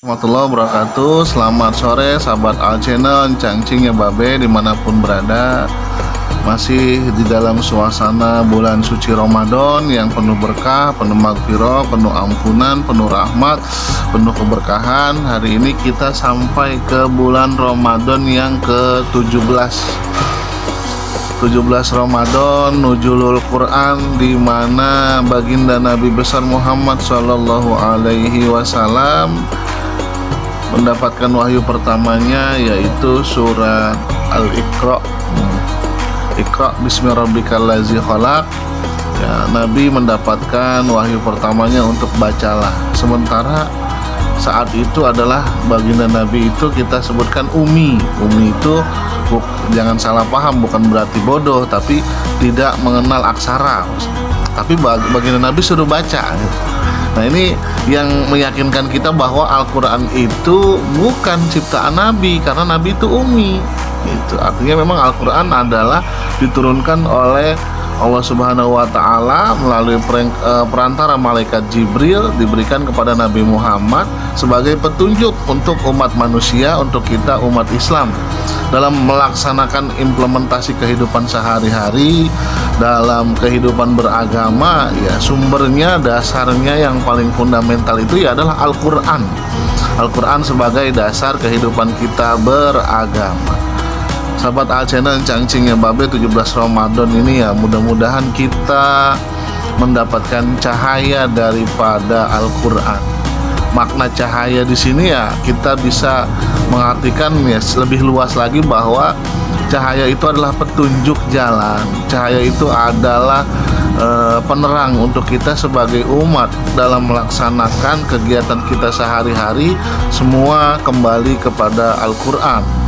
Warahmatullahi wabarakatuh. Selamat sore sahabat Al Channel, cangcing ya babe dimanapun berada. Masih di dalam suasana bulan suci Ramadan yang penuh berkah, penuh magfirah, penuh ampunan, penuh rahmat, penuh keberkahan. Hari ini kita sampai ke bulan Ramadan yang ke-17. 17 Ramadan Nuzulul Quran, di mana baginda Nabi besar Muhammad Shallallahu Alaihi Wasallam mendapatkan wahyu pertamanya, yaitu surat Al-Iqra. Iqra bismi rabbikal ladzi khalaq. Ya, Nabi mendapatkan wahyu pertamanya untuk bacalah. Sementara saat itu adalah baginda Nabi itu kita sebutkan ummi. Ummi itu jangan salah paham, bukan berarti bodoh, tapi tidak mengenal aksara. Tapi baginda Nabi suruh baca. Nah, ini yang meyakinkan kita bahwa Al-Quran itu bukan ciptaan Nabi, karena Nabi itu ummi. Itu artinya memang Al-Quran adalah diturunkan oleh Allah Subhanahu wa Ta'ala melalui perantara malaikat Jibril, diberikan kepada Nabi Muhammad sebagai petunjuk untuk umat manusia, untuk kita umat Islam dalam melaksanakan implementasi kehidupan sehari-hari, dalam kehidupan beragama. Ya, sumbernya, dasarnya yang paling fundamental itu ya adalah Al-Quran. Al-Quran sebagai dasar kehidupan kita beragama. Sahabat Al Channel, cangcing ya babe, 17 Ramadan ini ya mudah-mudahan kita mendapatkan cahaya daripada Al-Quran. Makna cahaya di sini ya kita bisa mengartikan ya lebih luas lagi, bahwa cahaya itu adalah petunjuk jalan. Cahaya itu adalah penerang untuk kita sebagai umat dalam melaksanakan kegiatan kita sehari-hari. Semua kembali kepada Al-Quran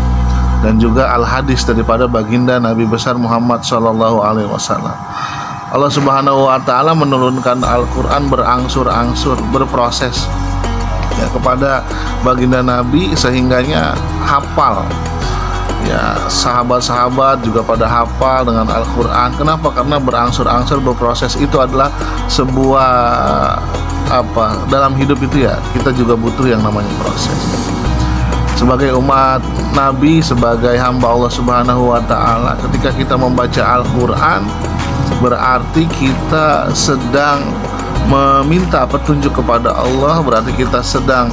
dan juga Al-Hadis daripada baginda Nabi besar Muhammad Shallallahu Alaihi Wasallam. Allah Subhanahu wa Ta'ala menurunkan Al-Quran berangsur-angsur, berproses ya kepada baginda Nabi sehingganya hafal. Ya, sahabat-sahabat juga pada hafal dengan Al-Quran. Kenapa? Karena berangsur-angsur, berproses. Itu adalah sebuah dalam hidup itu ya kita juga butuh yang namanya proses. Sebagai umat Nabi, sebagai hamba Allah Subhanahu wa Ta'ala, ketika kita membaca Al-Quran, berarti kita sedang meminta petunjuk kepada Allah, berarti kita sedang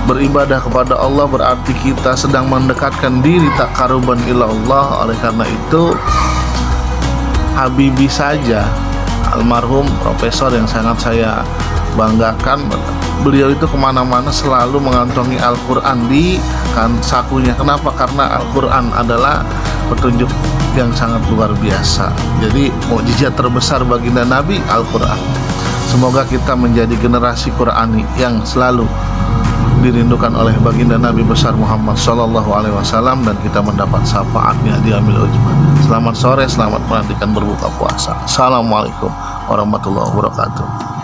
beribadah kepada Allah, berarti kita sedang mendekatkan diri taqarruban ilallah. Oleh karena itu, Habibie saja, almarhum profesor yang sangat saya banggakan, beliau itu kemana-mana selalu mengantongi Al-Quran di sakunya. Kenapa? Karena Al-Quran adalah petunjuk yang sangat luar biasa. Jadi mukjizat terbesar baginda Nabi Al-Quran. Semoga kita menjadi generasi Qurani yang selalu dirindukan oleh baginda Nabi besar Muhammad Sallallahu Alaihi Wasallam, dan kita mendapat syafaatnya di yaumil ujma. Selamat sore, selamat menantikan berbuka puasa. Assalamualaikum warahmatullahi wabarakatuh.